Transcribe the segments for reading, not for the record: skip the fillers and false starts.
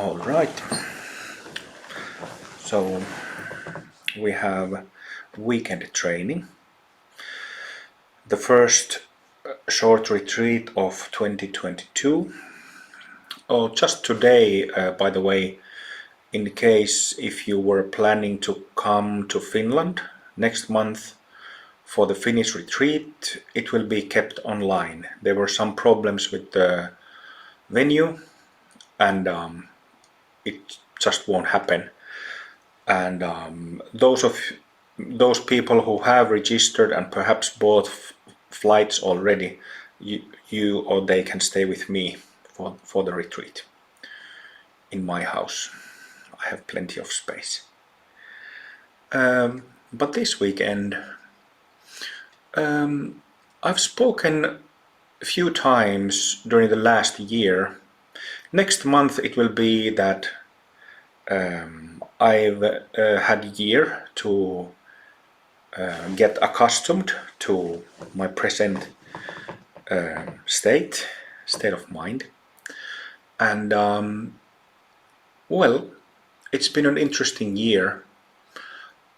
All right. So we have weekend training. The first short retreat of 2022. Oh, just today, by the way, in case if you were planning to come to Finland next month for the Finnish retreat, it will be kept online. There were some problems with the venue and it just won't happen. And those people who have registered and perhaps bought flights already, you or they can stay with me for the retreat in my house. I have plenty of space. But this weekend, I've spoken a few times during the last year. Next month it will be that I've had a year to get accustomed to my present state of mind. And well, it's been an interesting year.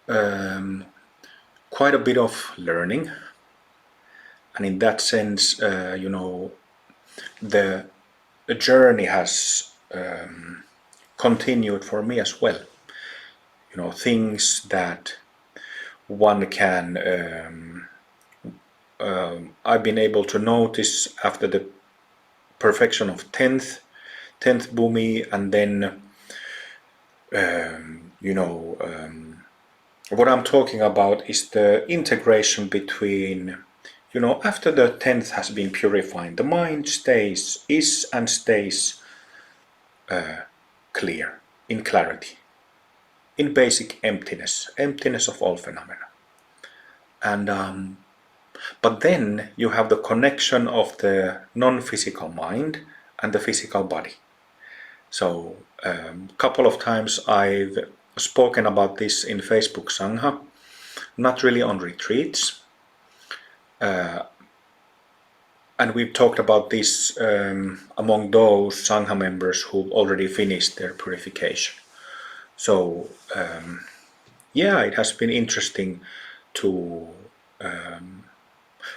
Quite a bit of learning. And in that sense, the journey has continued for me as well. Things that one can I've been able to notice after the perfection of 10th Bhumi, and then what I'm talking about is the integration between after the 10th has been purified, the mind stays clear, in clarity, in basic emptiness of all phenomena. And but then you have the connection of the non-physical mind and the physical body. So a couple of times I've spoken about this in Facebook Sangha, not really on retreats. And we've talked about this among those Sangha members who already finished their purification. So it has been interesting to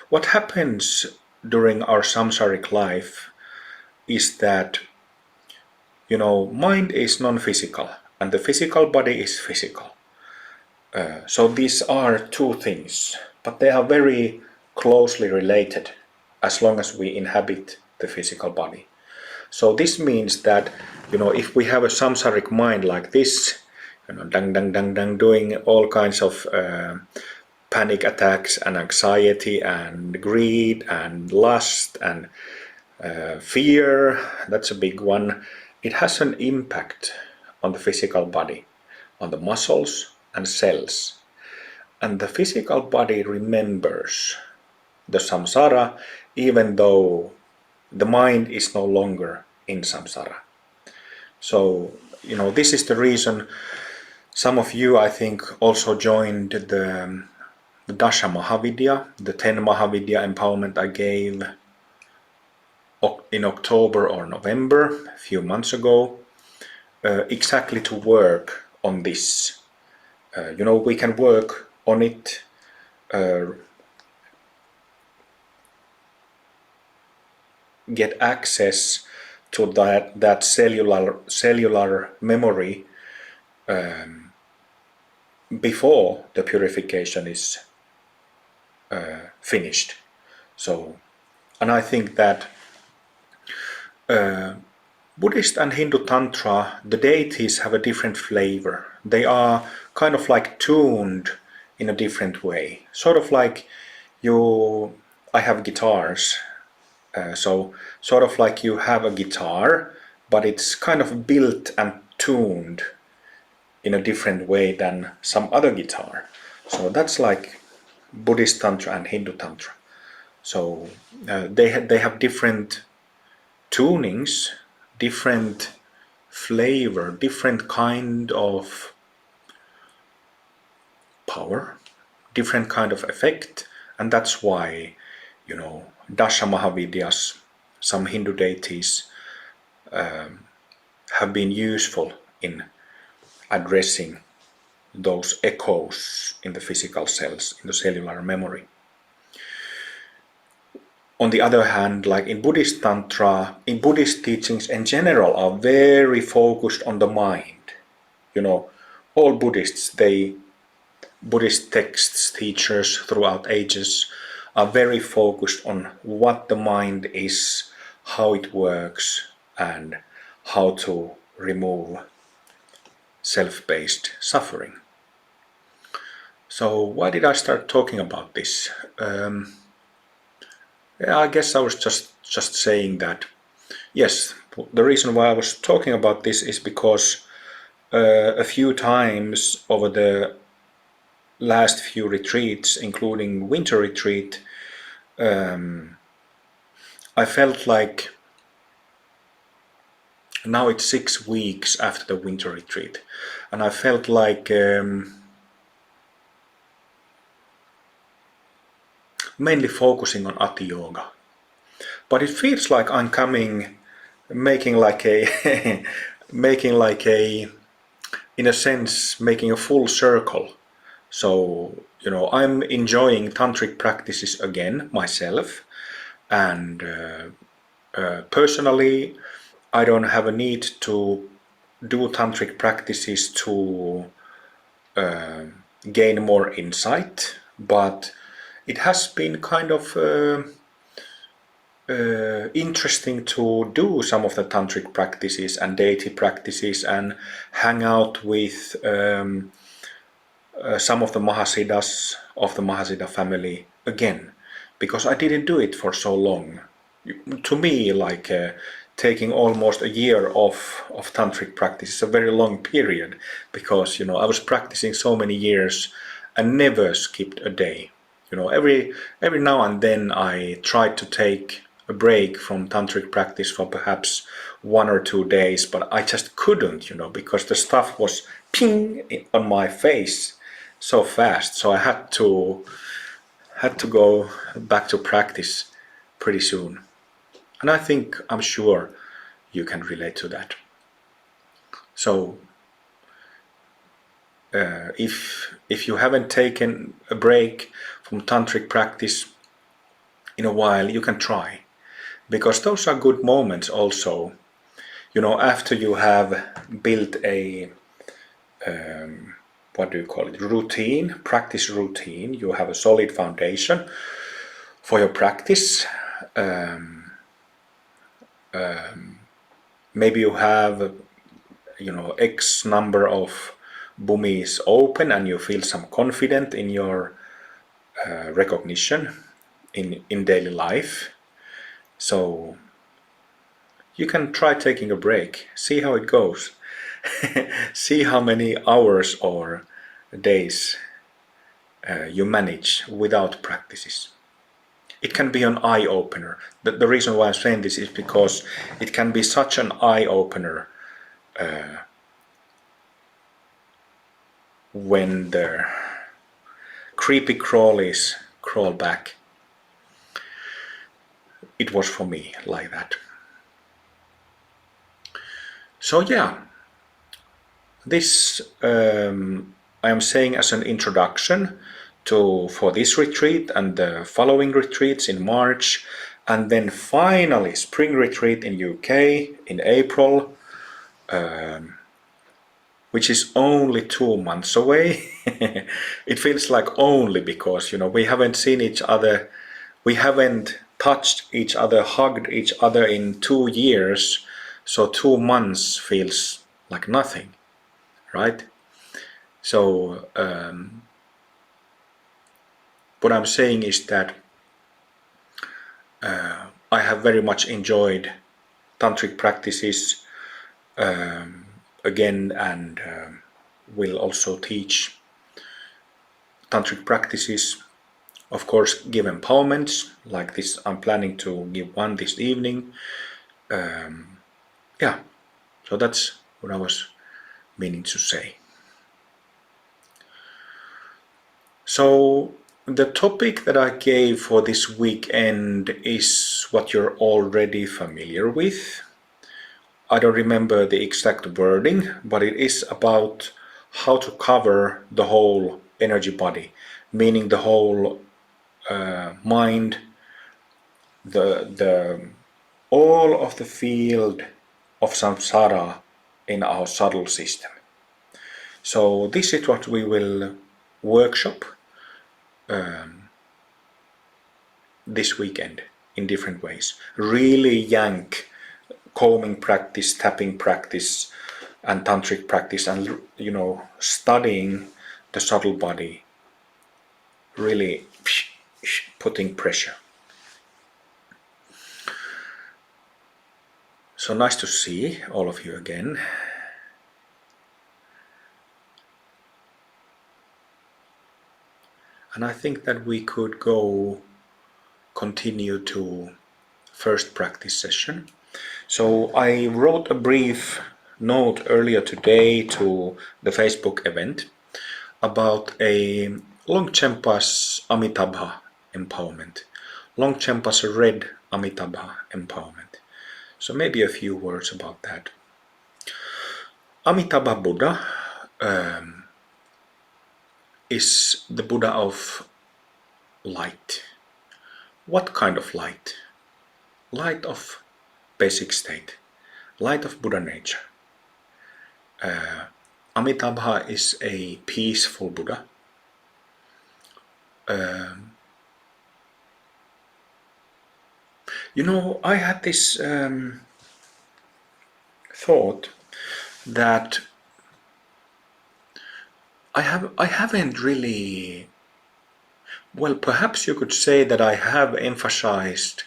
what happens during our samsaric life is that mind is non-physical and the physical body is physical. So these are two things, but they are very closely related as long as we inhabit the physical body. So this means that if we have a samsaric mind like this, dang dang dang dang, doing all kinds of panic attacks and anxiety and greed and lust and fear, that's a big one. It has an impact on the physical body, on the muscles and cells. And the physical body remembers the samsara even though the mind is no longer in samsara. So, this is the reason some of you, I think, also joined the Dasha Mahavidya, the 10 Mahavidya empowerment I gave in October or November, a few months ago, exactly to work on this. We can work on it get access to that cellular memory before the purification is finished. So, and I think that Buddhist and Hindu Tantra, the deities have a different flavor. They are kind of like tuned in a different way. Sort of like I have guitars. So sort of like you have a guitar, but it's kind of built and tuned in a different way than some other guitar. So that's like Buddhist Tantra and Hindu Tantra. So they have different tunings, different flavor, different kind of power, different kind of effect, and that's why Dasha Mahavidyas, some Hindu deities have been useful in addressing those echoes in the physical cells, in the cellular memory. On the other hand, like in Buddhist Tantra, in Buddhist teachings in general are very focused on the mind. All Buddhist texts, teachers throughout ages are very focused on what the mind is, how it works, and how to remove self-based suffering. So why did I start talking about this? I guess I was just saying that, yes, the reason why I was talking about this is because a few times over the last few retreats, including winter retreat, I felt like now it's 6 weeks after the winter retreat, and I felt like mainly focusing on Ati Yoga. But it feels like I'm making like a, in a sense, making a full circle. So, I'm enjoying tantric practices again myself, and personally, I don't have a need to do tantric practices to gain more insight, but it has been kind of interesting to do some of the tantric practices and deity practices and hang out with some of the Mahasiddhas of the Mahasiddha family again, because I didn't do it for so long. To me, like taking almost a year off of tantric practice is a very long period, because I was practicing so many years and never skipped a day. Every now and then I tried to take a break from tantric practice for perhaps 1 or 2 days, but I just couldn't, because the stuff was ping on my face so fast. So I had to go back to practice pretty soon. And I'm sure you can relate to that. So if you haven't taken a break from tantric practice in a while, you can try, because those are good moments also. After you have built a what do you call it, practice routine, you have a solid foundation for your practice. Maybe you have X number of bhumis open and you feel some confident in your recognition in daily life. So you can try taking a break, see how it goes. See how many hours or days you manage without practices. It can be an eye-opener. The reason why I'm saying this is because it can be such an eye-opener when the creepy crawlies crawl back. It was for me like that. So yeah, this I am saying as an introduction for this retreat and the following retreats in March, and then finally spring retreat in UK in April, which is only 2 months away. It feels like only because we haven't seen each other, we haven't touched each other, hugged each other in 2 years, so 2 months feels like nothing, right? So what I'm saying is that I have very much enjoyed tantric practices again, and will also teach tantric practices, of course, give empowerments like this. I'm planning to give one this evening. Yeah, so that's what I was meaning to say. So the topic that I gave for this weekend is what you're already familiar with. I don't remember the exact wording, but it is about how to cover the whole energy body, meaning the whole mind, the all of the field of samsara in our subtle system. So this is what we will workshop this weekend in different ways. Really yank combing practice, tapping practice, and tantric practice, and studying the subtle body, really putting pressure. So nice to see all of you again. And I think that we could continue to first practice session. So I wrote a brief note earlier today to the Facebook event about a Longchampa's Amitabha empowerment. Longchampa's red Amitabha empowerment. So maybe a few words about that. Amitabha Buddha is the Buddha of light. What kind of light? Light of basic state, light of Buddha nature. Amitabha is a peaceful Buddha. I had this thought that I haven't really, well, perhaps you could say that I have emphasized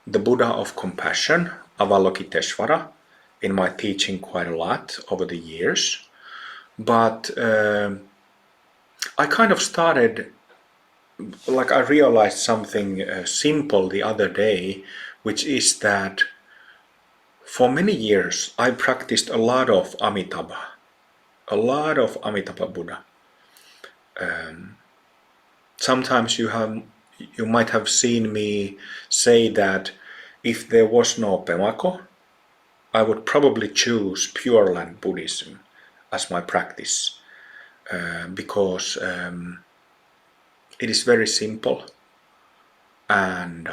the Buddha of compassion, Avalokiteshvara, in my teaching quite a lot over the years. But I kind of started, like I realized something simple the other day, which is that for many years I practiced a lot of Amitabha Buddha. Sometimes you might have seen me say that if there was no Pemako, I would probably choose Pure Land Buddhism as my practice, because it is very simple, and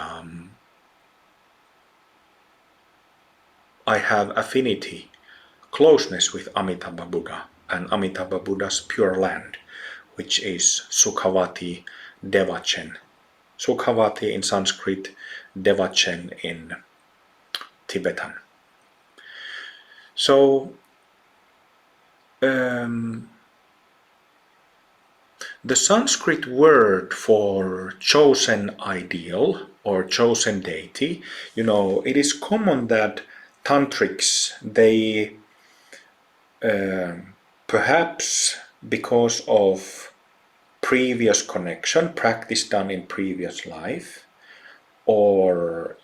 I have affinity, closeness with Amitabha Buddha and Amitabha Buddha's Pure Land, which is Sukhavati Devachen. Sukhavati in Sanskrit, Devachen in Tibetan. So the Sanskrit word for chosen ideal or chosen deity, it is common that tantrics, they perhaps because of previous connection, practice done in previous life, or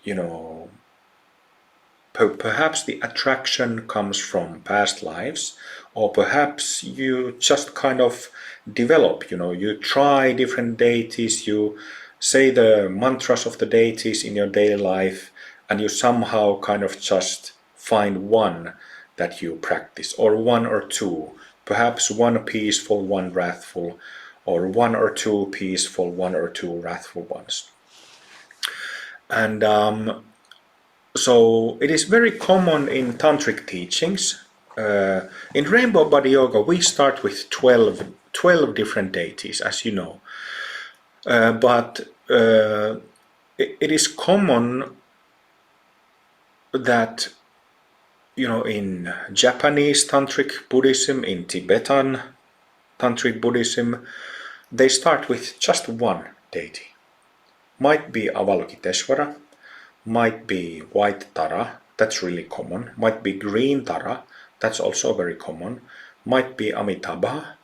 perhaps the attraction comes from past lives, or perhaps you just kind of develop, you try different deities, you say the mantras of the deities in your daily life, and you somehow kind of just find one that you practice, or one or two, perhaps one peaceful, one wrathful, or one or two peaceful, one or two wrathful ones. And so it is very common in tantric teachings. In Rainbow Body Yoga we start with 12 different deities, as you know. But it is common that in Japanese Tantric Buddhism, in Tibetan Tantric Buddhism, they start with just one deity. Might be Avalokiteshvara, might be white Tara, that's really common, might be green Tara, that's also very common, might be Amitabha,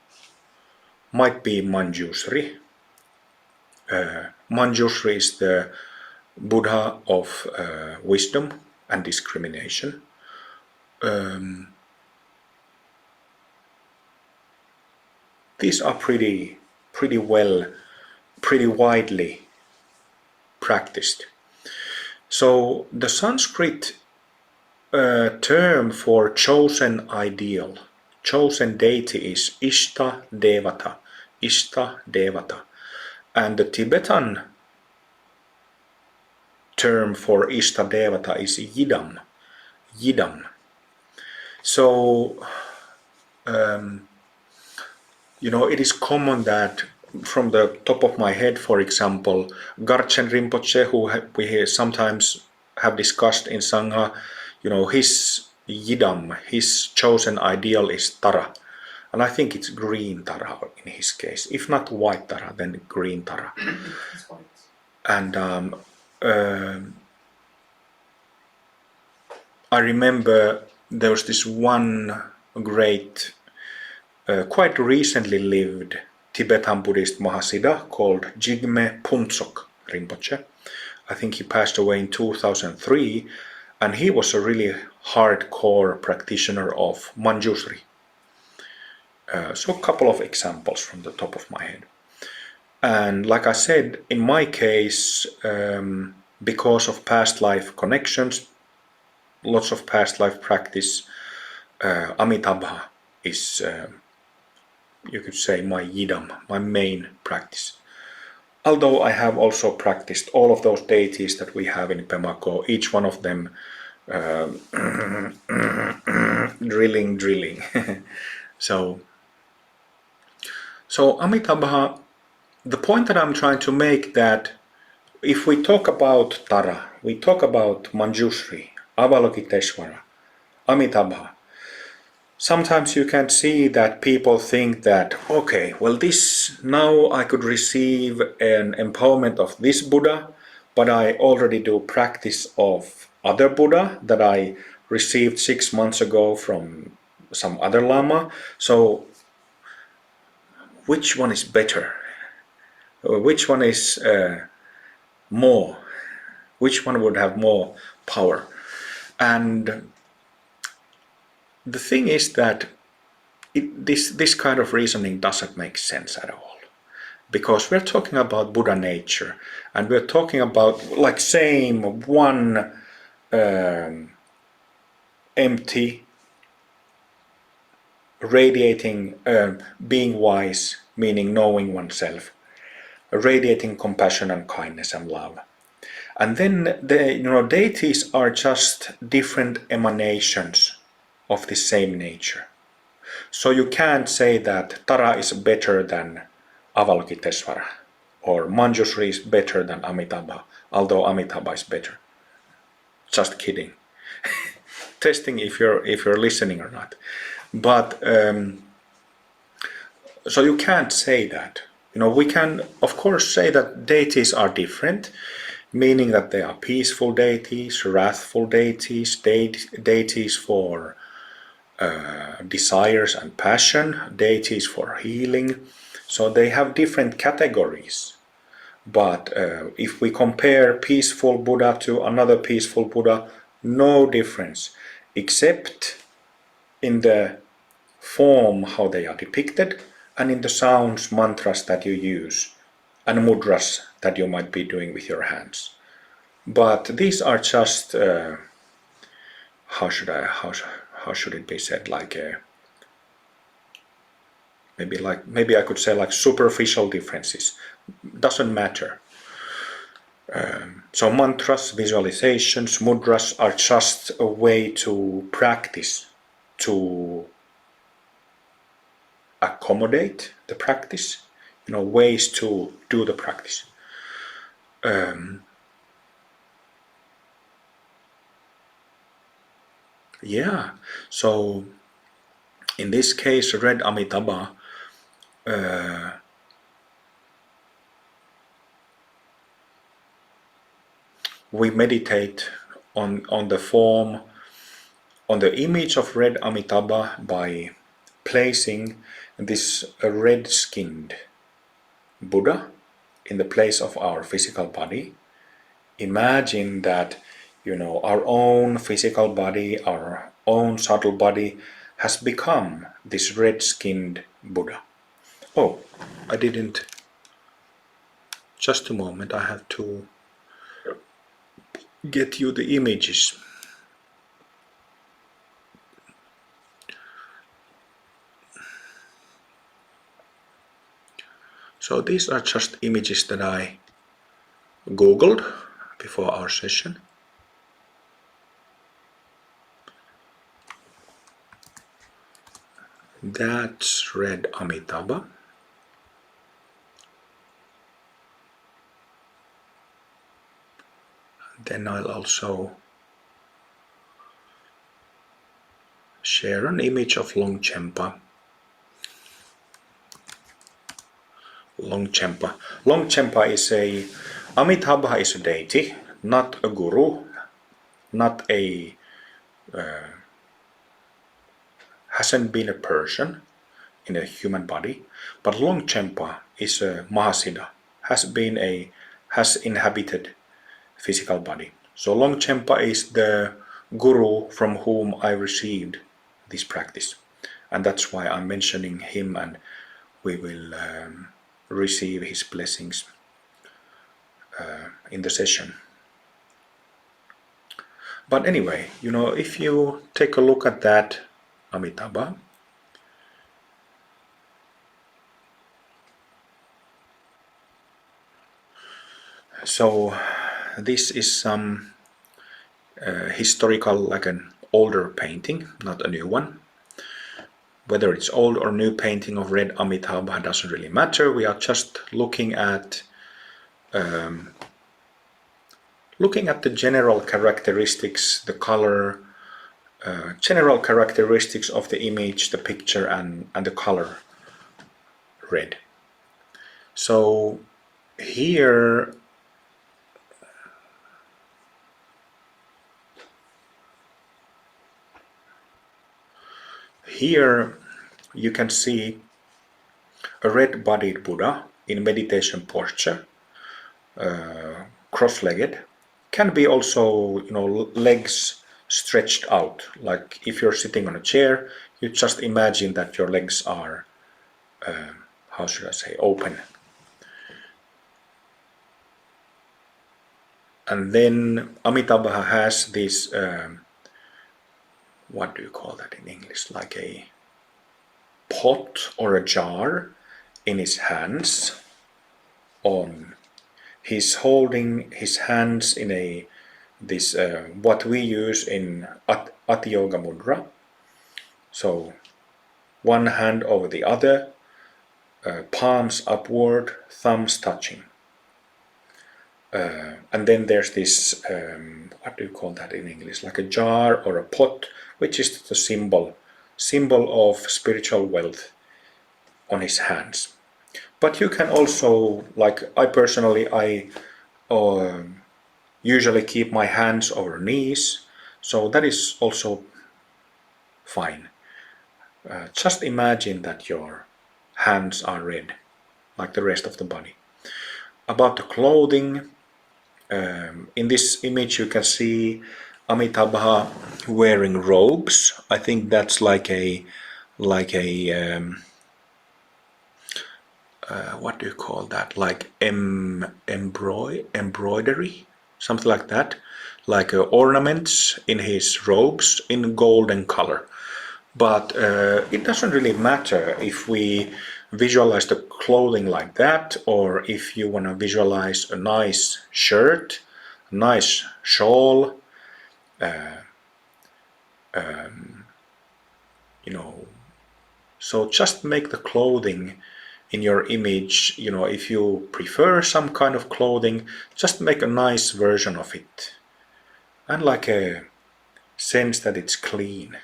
might be Manjushri. Manjushri is the Buddha of wisdom and discrimination. These are pretty widely practiced. So the Sanskrit term for chosen ideal, chosen deity is Ishta Devata. Ishta Devata. And the Tibetan term for Ishta Devata is Yidam. Yidam. So, it is common that from the top of my head, for example, Garchen Rinpoche, who we sometimes have discussed in Sangha, his Yidam, his chosen ideal is Tara. And I think it's green Tara in his case. If not white Tara, then green Tara. It's white. And I remember there was this one great, quite recently lived Tibetan Buddhist Mahasiddha called Jigme Phuntsok Rinpoche. I think he passed away in 2003, and he was a really hardcore practitioner of Manjushri. So a couple of examples from the top of my head. And like I said, in my case, because of past life connections, lots of past life practice, Amitabha is, you could say, my Yidam, my main practice. Although I have also practiced all of those deities that we have in Pemako, each one of them drilling. So Amitabha, the point that I'm trying to make that if we talk about Tara, we talk about Manjushri, Avalokiteshvara, Amitabha, sometimes you can see that people think that, okay, well, this now I could receive an empowerment of this Buddha, but I already do practice of other Buddha that I received 6 months ago from some other Lama. So which one is better? Which one is more? Which one would have more power? And the thing is that this kind of reasoning doesn't make sense at all, because we're talking about Buddha nature, and we're talking about like same one empty, radiating, being wise, meaning knowing oneself, radiating compassion and kindness and love. And then the deities are just different emanations of the same nature. So you can't say that Tara is better than Avalokiteshvara, or Manjushri is better than Amitabha, although Amitabha is better. Just kidding. Testing if you're listening or not. But so you can't say that. We can of course say that deities are different, meaning that they are peaceful deities, wrathful deities, deities for desires and passion, deities for healing. So they have different categories. But if we compare peaceful Buddha to another peaceful Buddha, no difference, except in the form how they are depicted, and in the sounds, mantras that you use, and mudras that you might be doing with your hands. But these are just how should it be said, like maybe I could say like superficial differences. Doesn't matter. So mantras, visualizations, mudras are just a way to practice, to accommodate the practice, ways to do the practice. Yeah, so in this case, red Amitabha, we meditate on the form, on the image of red Amitabha by placing this red-skinned Buddha in the place of our physical body. Imagine that, our own physical body, our own subtle body has become this red-skinned Buddha. Oh, I didn't. Just a moment, I have to get you the images. So these are just images that I googled before our session. That's red Amitabha. Then I'll also share an image of Longchampa. Longchampa. Longchampa is a Amitabha is a deity, not a guru, not a hasn't been a person in a human body, but Longchampa is a Mahasiddha, has inhabited physical body. So Longchampa is the guru from whom I received this practice, and that's why I'm mentioning him, and we will receive his blessings in the session. But anyway, if you take a look at that Amitabha, so this is some historical, like an older painting, not a new one. Whether it's old or new painting of red Amitabha doesn't really matter. We are just looking at the general characteristics, the color, general characteristics of the image, the picture, and the color red. So here you can see a red-bodied Buddha in meditation posture, cross-legged. Can be also, legs stretched out. Like if you're sitting on a chair, you just imagine that your legs are, how should I say, open. And then Amitabha has this, what do you call that in English? Like a pot or a jar in his hands. He's holding his hands in this what we use in Ati Yoga Mudra. So one hand over the other, palms upward, thumbs touching. And then there's this, what do you call that in English? Like a jar or a pot, which is the symbol of spiritual wealth on his hands. But you can also, like I personally, I usually keep my hands over knees, so that is also fine. Just imagine that your hands are red, like the rest of the body. About the clothing, in this image you can see Amitabha wearing robes. I think that's like a what do you call that? Like embroidery, something like that. Like ornaments in his robes in golden color. But it doesn't really matter if we visualize the clothing like that, or if you want to visualize a nice shirt, a nice shawl, so just make the clothing in your image, if you prefer some kind of clothing, just make a nice version of it, and like a sense that it's clean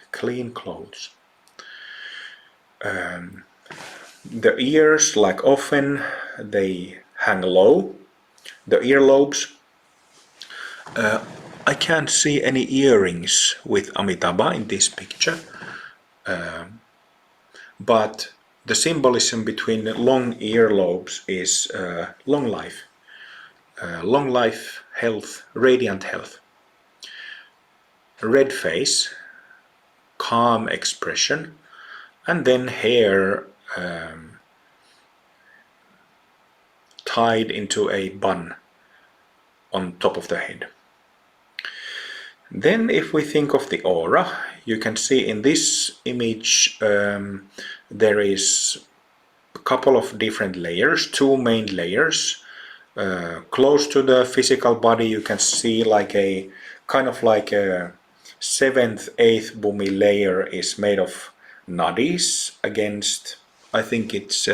clothes. The ears, like often, they hang low, the earlobes. I can't see any earrings with Amitabha in this picture, but the symbolism between long earlobes is long life, health, radiant health. Red face, calm expression, and then hair tied into a bun on top of the head. Then if we think of the aura, you can see in this image there is couple of different layers, two main layers. Close to the physical body you can see like a kind of like a 7th, 8th bhumi layer is made of nadis against, I think it's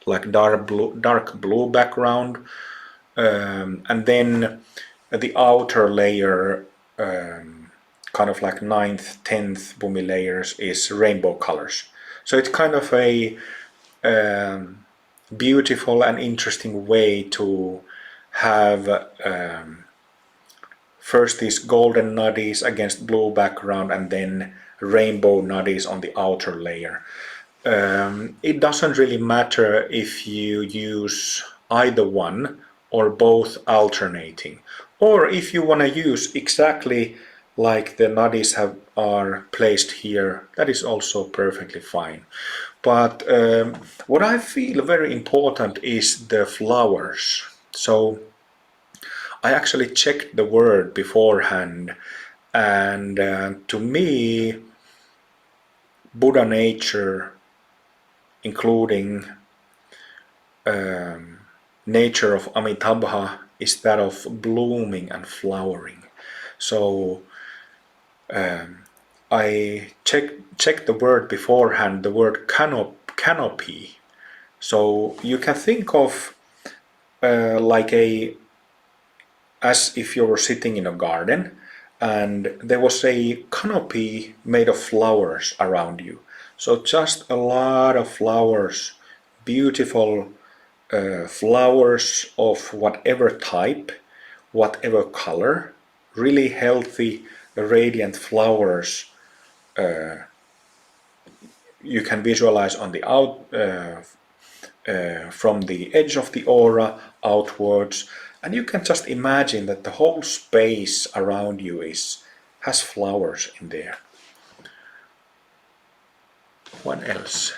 like dark blue background, and then the outer layer, kind of like 9th, 10th bhumi layers is rainbow colors. So it's kind of a beautiful and interesting way to have first these golden nadis against blue background and then rainbow nadis on the outer layer. It doesn't really matter if you use either one or both alternating, or if you want to use exactly like the nadis are placed here, that is also perfectly fine. But what I feel very important is the flowers. So I actually checked the word beforehand, and to me, Buddha nature, including nature of Amitabha, is that of blooming and flowering. So I checked the word beforehand, the word canopy. So you can think of like as if you were sitting in a garden and there was a canopy made of flowers around you. So just a lot of flowers, beautiful flowers of whatever type, whatever color, really healthy, radiant flowers you can visualize on the from the edge of the aura outwards, and you can just imagine that the whole space around you has flowers in there. What else?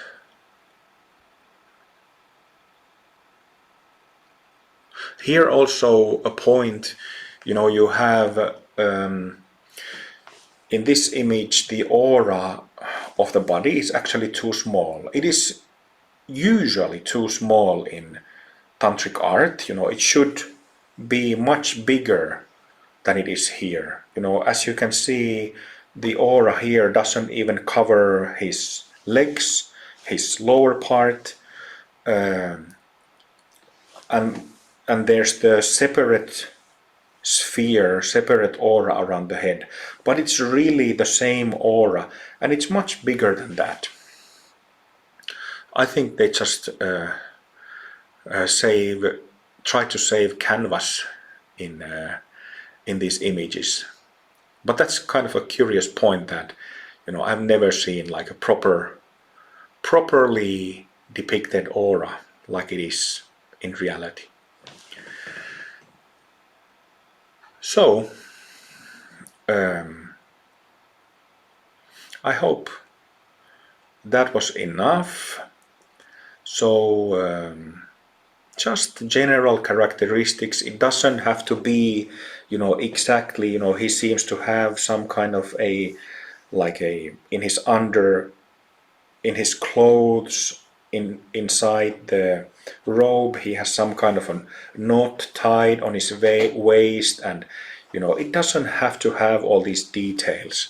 Here also a point, you have in this image the aura of the body is actually too small. It is usually too small in tantric art. It should be much bigger than it is here. As you can see, the aura here doesn't even cover his legs, his lower part, and there's the separate sphere, separate aura around the head, but it's really the same aura, and it's much bigger than that. I think they just try to save canvas in these images. But that's kind of a curious point that I've never seen like a properly depicted aura like it is in reality. So I hope that was enough. So just general characteristics. It doesn't have to be exactly he seems to have some kind of in his clothes, inside the robe he has some kind of a knot tied on his waist, and it doesn't have to have all these details.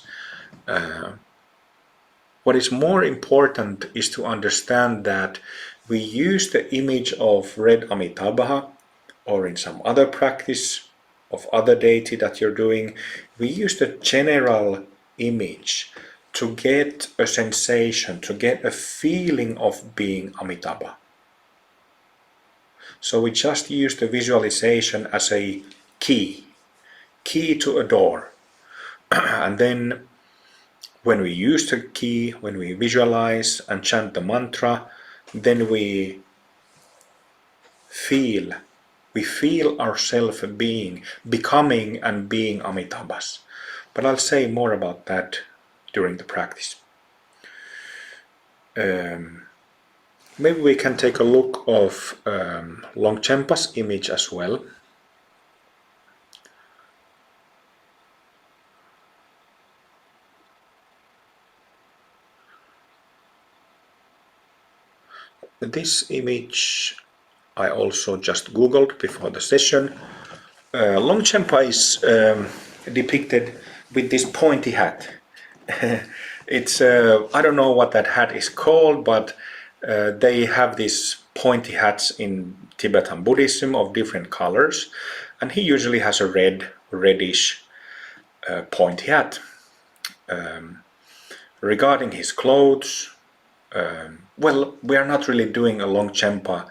What is more important is to understand that we use the image of red Amitabha, or in some other practice of other deity that you're doing, we use the general image to get a sensation, to get a feeling of being Amitabha. So we just use the visualization as a key to a door. And then when we use the key, when we visualize and chant the mantra, then we feel ourselves becoming and being Amitabhas. But I'll say more about that during the practice. Maybe we can take a look of Longchampa's image as well. This image I also just googled before the session. Longchampa is depicted with this pointy hat. It's I don't know what that hat is called, but they have these pointy hats in Tibetan Buddhism of different colors, and he usually has a reddish pointy hat. Regarding his clothes, well, we are not really doing a Longchampa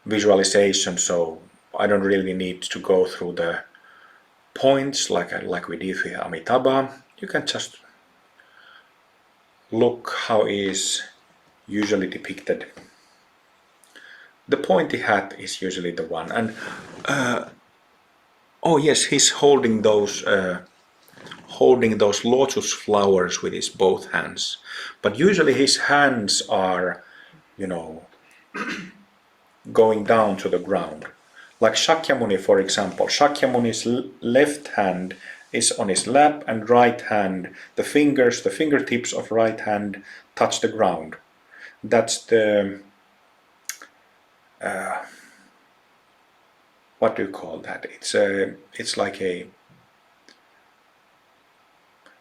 visualization, so I don't really need to go through the points like we did with Amitabha. You can just look how he is usually depicted. The pointy hat is usually the one, and oh yes, he's holding those lotus flowers with his both hands. But usually his hands are, going down to the ground. Like Shakyamuni, for example. Shakyamuni's left hand is on his lap, and right hand, the fingertips of right hand touch the ground. That's the what do you call that? It's like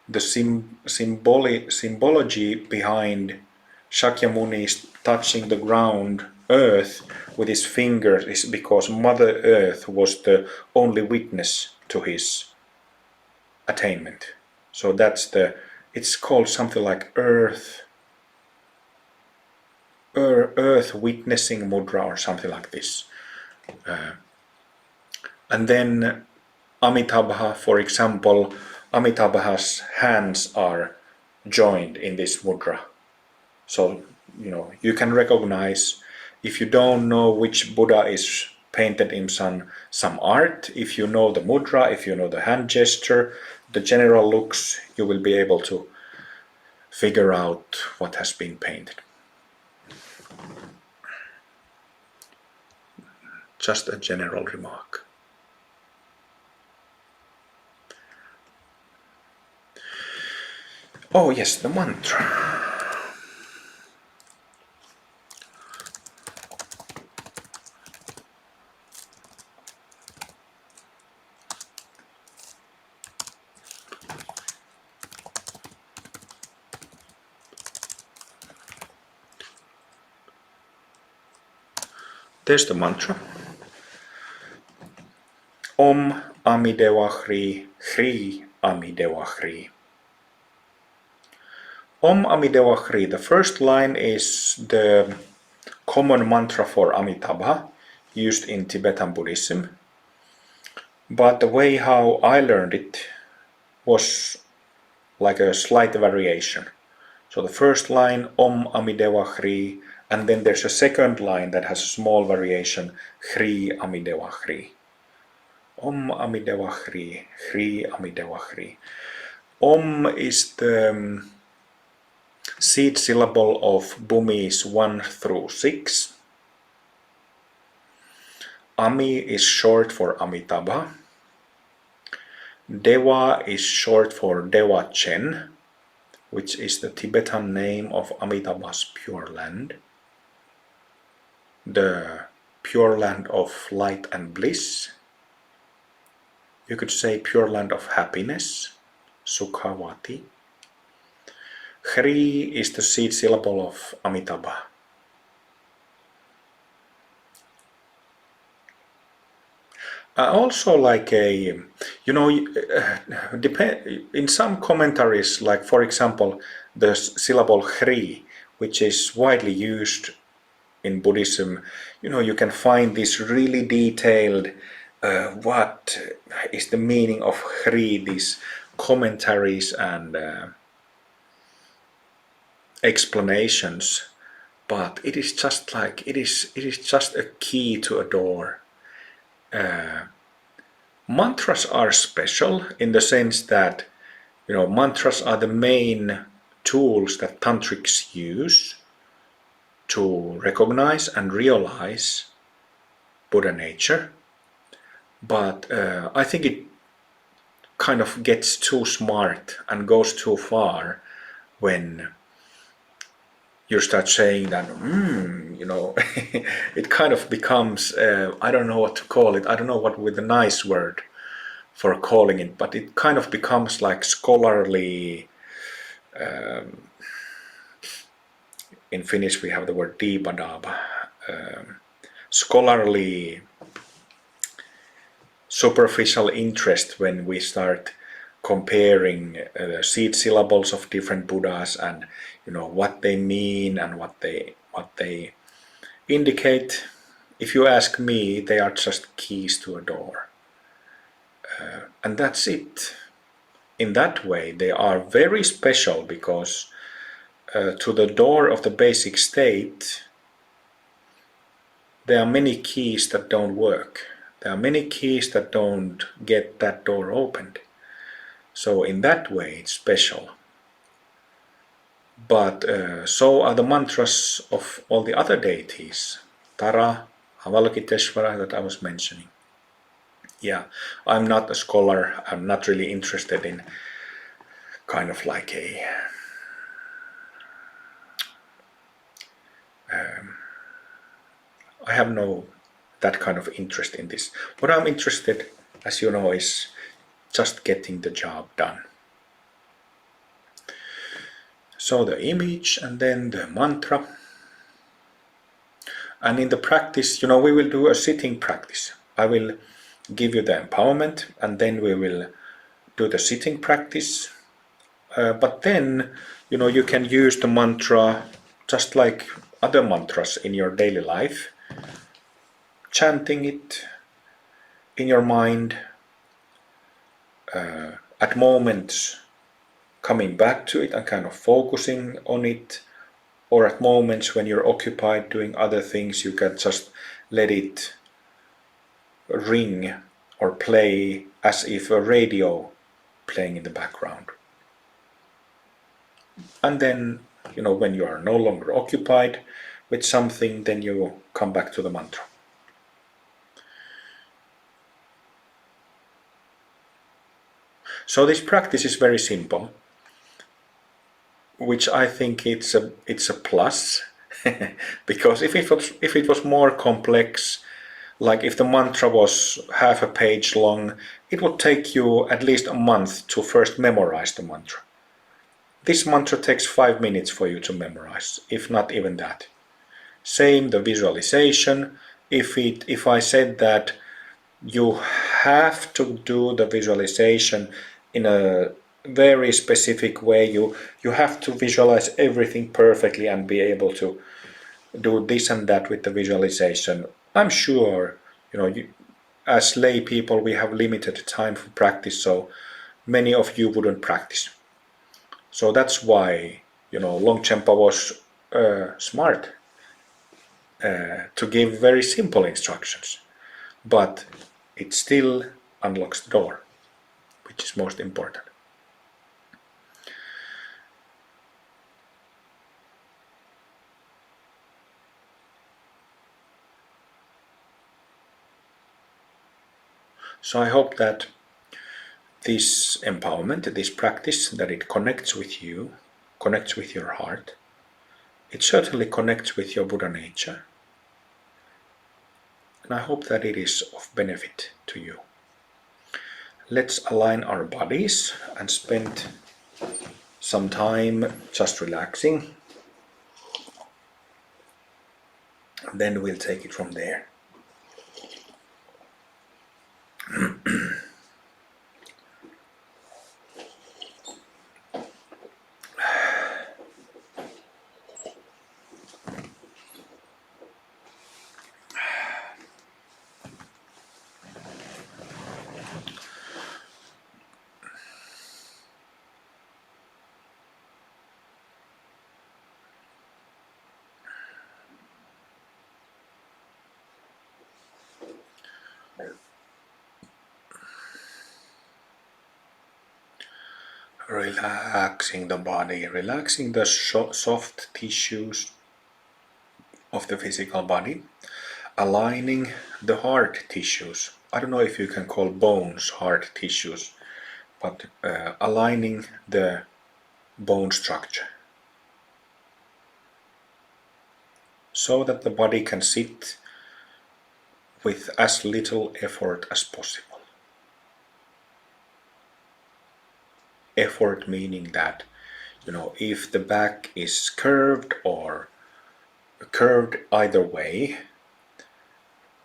the symbology behind Shakyamuni's touching the ground, earth, with his fingers is because Mother Earth was the only witness to his attainment. So it's called something like Earth witnessing mudra or something like this. And then Amitabha, for example, Amitabha's hands are joined in this mudra. So, you can recognize, if you don't know which Buddha is painted in some art, if you know the mudra, if you know the hand gesture, the general looks, you will be able to figure out what has been painted. Just a general remark. Oh yes, the mantra. There's the mantra. Om Amidewa Hri, Hri Amidewa Hri. Om Amidewa Hri. The first line is the common mantra for Amitabha, used in Tibetan Buddhism. But the way how I learned it was like a slight variation. So the first line, Om Amidewa Hri, and then there's a second line that has a small variation, Hri Amidewa Hri. Om Amidewa Hri, Hri Amidewa Hri. Om is the seed syllable of Bhumis 1 through 6. Ami is short for Amitabha. Dewa is short for Dewa Chen, which is the Tibetan name of Amitabha's Pure Land. The Pure Land of Light and Bliss. You could say Pure Land of Happiness, Sukhavati. Hri is the seed syllable of Amitabha. Also like in some commentaries, like for example, the syllable Hri, which is widely used in Buddhism, you can find this really detailed what is the meaning of Hri, these commentaries and explanations, but it is just like it is just a key to a door. Mantras are special in the sense that mantras are the main tools that tantrics use to recognize and realize Buddha nature, but I think it kind of gets too smart and goes too far when you start saying that, it kind of becomes, I don't know what to call it, I don't know what with a nice word for calling it, but it kind of becomes like scholarly. In Finnish we have the word diibadaba, scholarly superficial interest when we start comparing the seed syllables of different Buddhas and what they mean and what they indicate. If you ask me, they are just keys to a door, and that's it. In that way, they are very special because to the door of the basic state, there are many keys that don't work. There are many keys that don't get that door opened. So in that way, it's special. But so are the mantras of all the other deities, Tara, Avalokiteshvara that I was mentioning. Yeah, I'm not a scholar. I'm not really interested in kind of like a I have no that kind of interest in this. What I'm interested, as you know, is just getting the job done. So the image and then the mantra. And in the practice, we will do a sitting practice. I will give you the empowerment and then we will do the sitting practice. But then, you can use the mantra just like other mantras in your daily life, chanting it in your mind, at moments coming back to it and kind of focusing on it, or at moments when you're occupied doing other things, you can just let it ring or play as if a radio playing in the background. And then, when you are no longer occupied with something, then you come back to the mantra. So this practice is very simple, which I think it's a plus, because if it was more complex, like if the mantra was half a page long, it would take you at least a month to first memorize the mantra. This mantra takes 5 minutes for you to memorize, if not even that. Same the visualization. If I said that you have to do the visualization in a very specific way, you have to visualize everything perfectly and be able to do this and that with the visualization. I'm sure, as lay people, we have limited time for practice, so many of you wouldn't practice. So that's why, Longchampa was smart to give very simple instructions, but it still unlocks the door, which is most important. So I hope that this empowerment, this practice, that it connects with you, connects with your heart. It certainly connects with your Buddha nature. And I hope that it is of benefit to you. Let's align our bodies and spend some time just relaxing. Then we'll take it from there. Relaxing the body, relaxing the soft tissues of the physical body, aligning the hard tissues. I don't know if you can call bones hard tissues, but aligning the bone structure. so that the body can sit with as little effort as possible. Effort meaning that, if the back is curved or curved either way,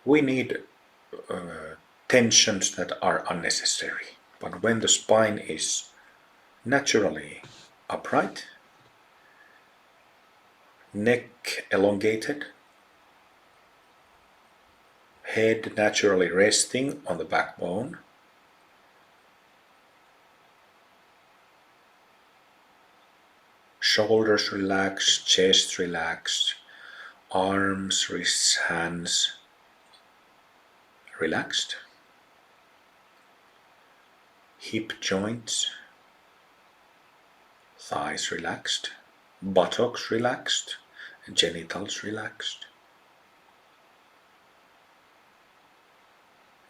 we need tensions that are unnecessary. But when the spine is naturally upright, neck elongated, head naturally resting on the backbone, shoulders relaxed, chest relaxed, arms, wrists, hands relaxed, hip joints, thighs relaxed, buttocks relaxed, genitals relaxed,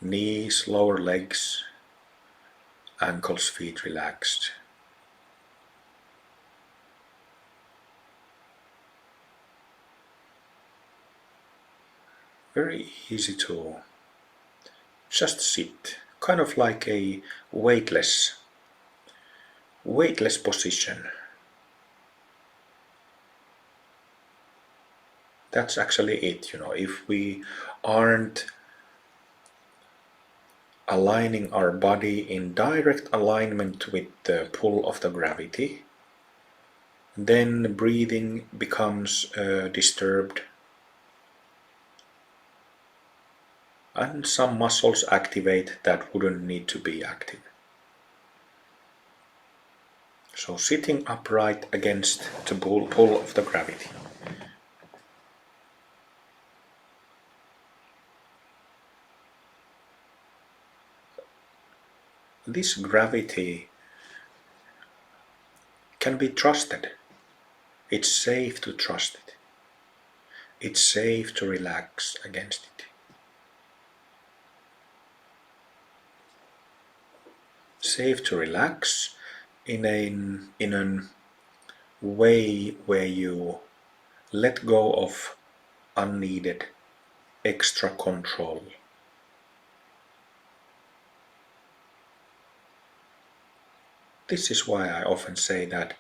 knees, lower legs, ankles, feet relaxed. Very easy to just sit, kind of like a weightless position. That's actually it, if we aren't aligning our body in direct alignment with the pull of the gravity, then breathing becomes disturbed, and some muscles activate that wouldn't need to be active. So sitting upright against the pull of the gravity. This gravity can be trusted. It's safe to trust it. It's safe to relax against it. Safe to relax in a way where you let go of unneeded extra control. This is why I often say that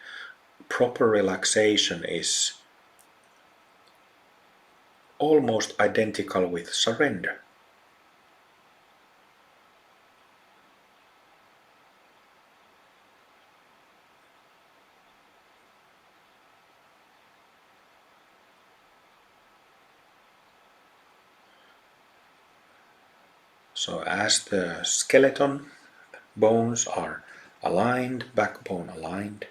proper relaxation is almost identical with surrender. So as the skeleton bones are aligned, backbone aligned,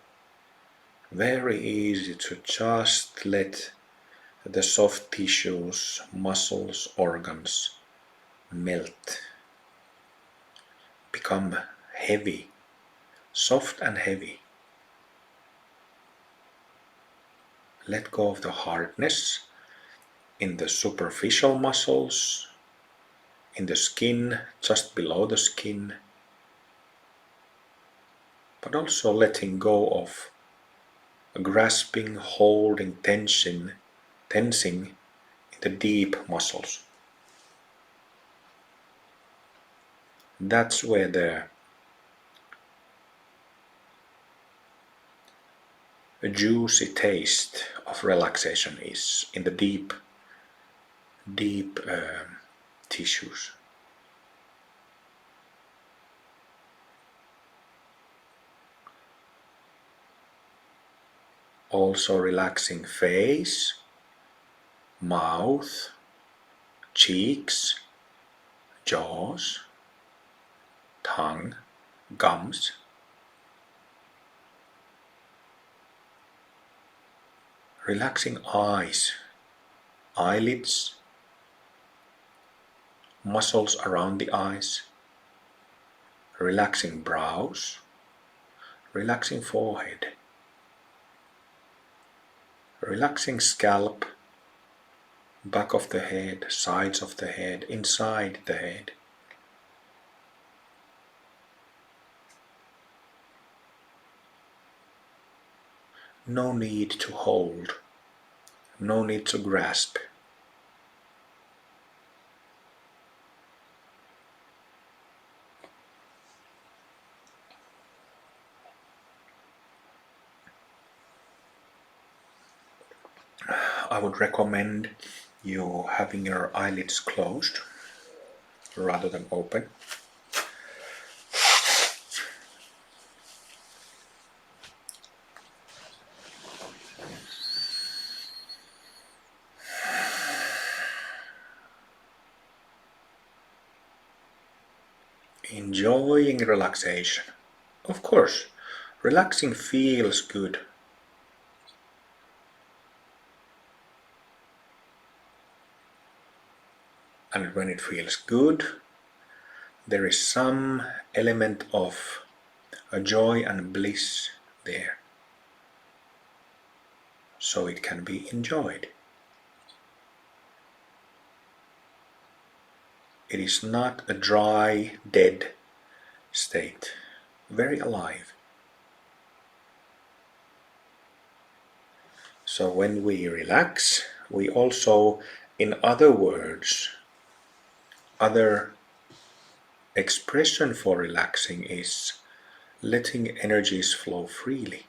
very easy to just let the soft tissues, muscles, organs melt, become heavy, soft and heavy. Let go of the hardness in the superficial muscles, in the skin, just below the skin, but also letting go of grasping, holding, tensing in the deep muscles. That's where the juicy taste of relaxation is, in the deep tissues. Also relaxing face, mouth, cheeks, jaws, tongue, gums. Relaxing eyes, eyelids, muscles around the eyes. Relaxing brows, relaxing forehead. Relaxing scalp, back of the head, sides of the head, inside the head. No need to hold, No need to grasp. I would recommend you having your eyelids closed rather than open. Enjoying relaxation. Of course, relaxing feels good. And when it feels good, there is some element of a joy and bliss there. So it can be enjoyed. It is not a dry, dead state. Very alive. So when we relax, we also, in other words, other expression for relaxing is letting energies flow freely.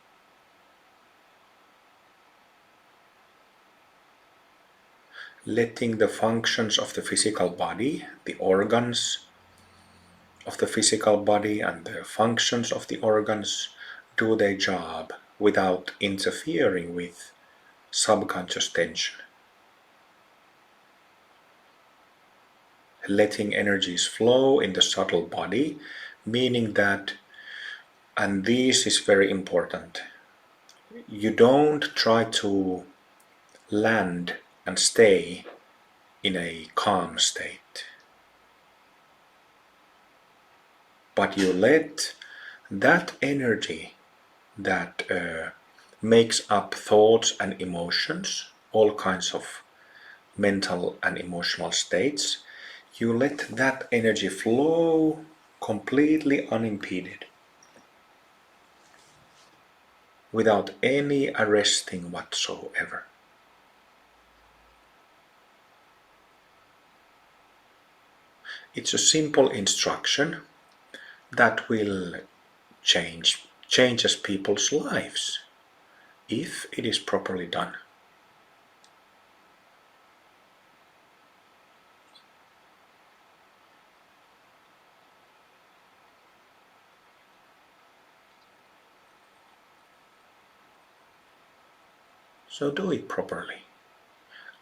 Letting the functions of the physical body, the organs of the physical body and the functions of the organs do their job without interfering with subconscious tension. Letting energies flow in the subtle body, meaning that, and this is very important, you don't try to land and stay in a calm state, but you let that energy that makes up thoughts and emotions, all kinds of mental and emotional states, you let that energy flow completely unimpeded, without any arresting whatsoever. It's a simple instruction that will changes people's lives if it is properly done. So do it properly.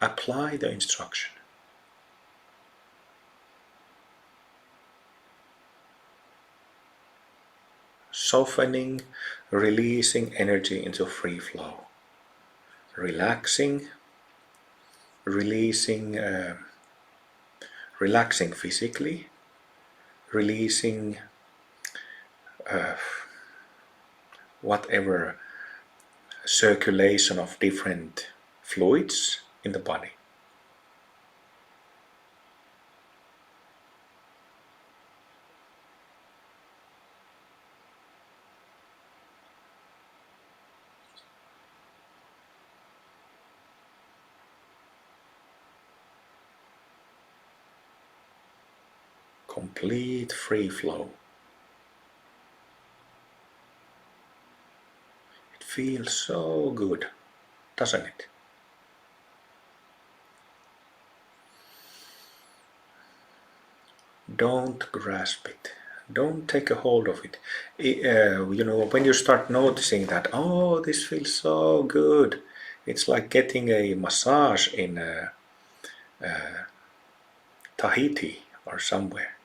Apply the instruction. Softening, releasing energy into free flow. Relaxing, releasing, relaxing physically, releasing whatever circulation of different fluids in the body. Complete free flow. It feels so good, doesn't it? Don't grasp it. Don't take a hold of it. When you start noticing that, oh, this feels so good. It's like getting a massage in Tahiti or somewhere.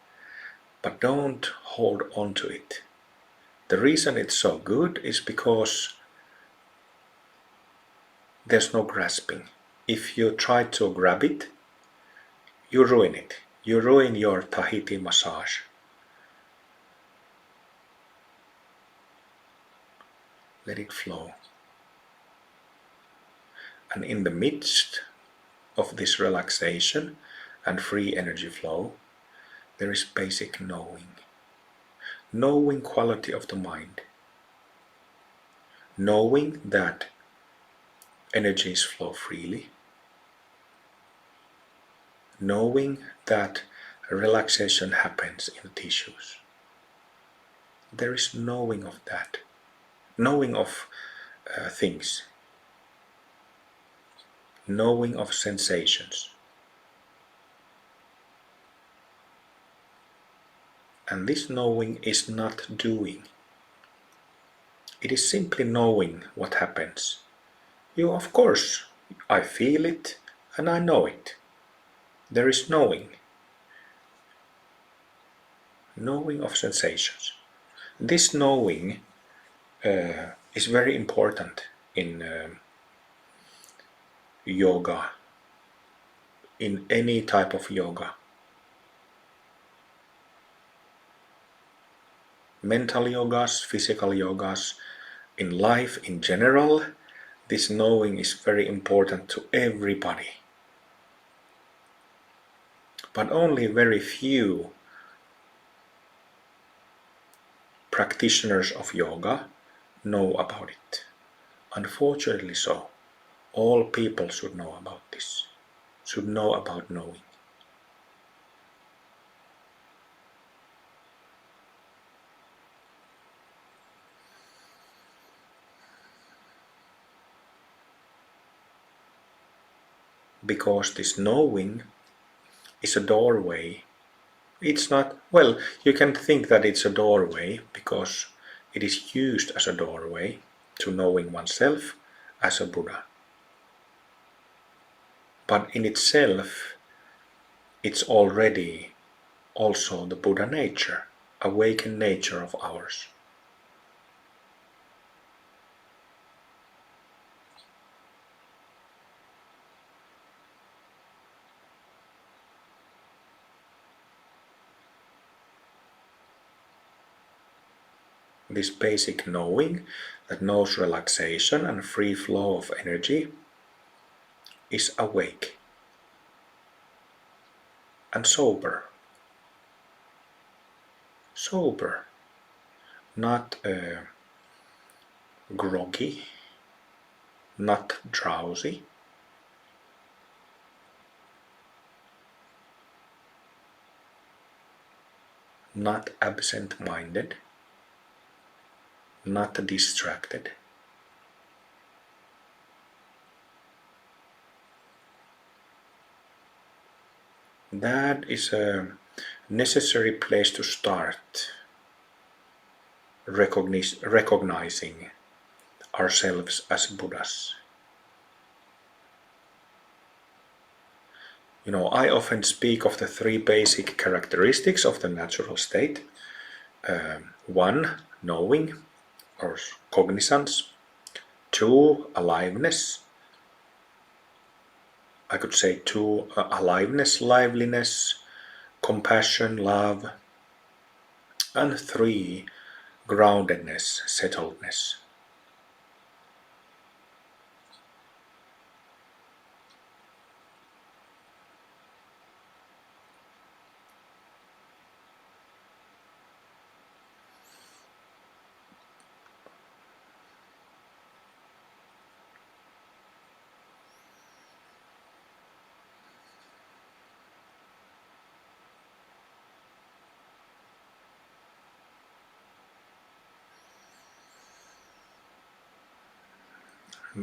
But don't hold on to it. The reason it's so good is because there's no grasping. If you try to grab it, you ruin it. You ruin your Tahiti massage. Let it flow. And in the midst of this relaxation and free energy flow, there is basic knowing. Knowing quality of the mind. Knowing that energies flow freely. knowing that relaxation happens in tissues. There is knowing of that, knowing of things, knowing of sensations. And this knowing is not doing. It is simply knowing what happens. Of course, I feel it and I know it. There is knowing. Knowing of sensations. This knowing is very important in yoga, in any type of yoga. Mental yogas, physical yogas, in life in general, this knowing is very important to everybody. But only very few practitioners of yoga know about it. Unfortunately so. All people should know about this, should know about knowing. Because this knowing is a doorway. It's not, well, you can think that it's a doorway because it is used as a doorway to knowing oneself as a Buddha. But in itself, it's already also the Buddha nature, awakened nature of ours. This basic knowing that knows relaxation and free flow of energy is awake and sober. Sober, not groggy, not drowsy. Not absent-minded, not distracted. That is a necessary place to start recognizing ourselves as Buddhas. I often speak of the three basic characteristics of the natural state. One, knowing or cognizance. Two, aliveness. I could say two, aliveness, liveliness, compassion, love. And three, groundedness, settledness.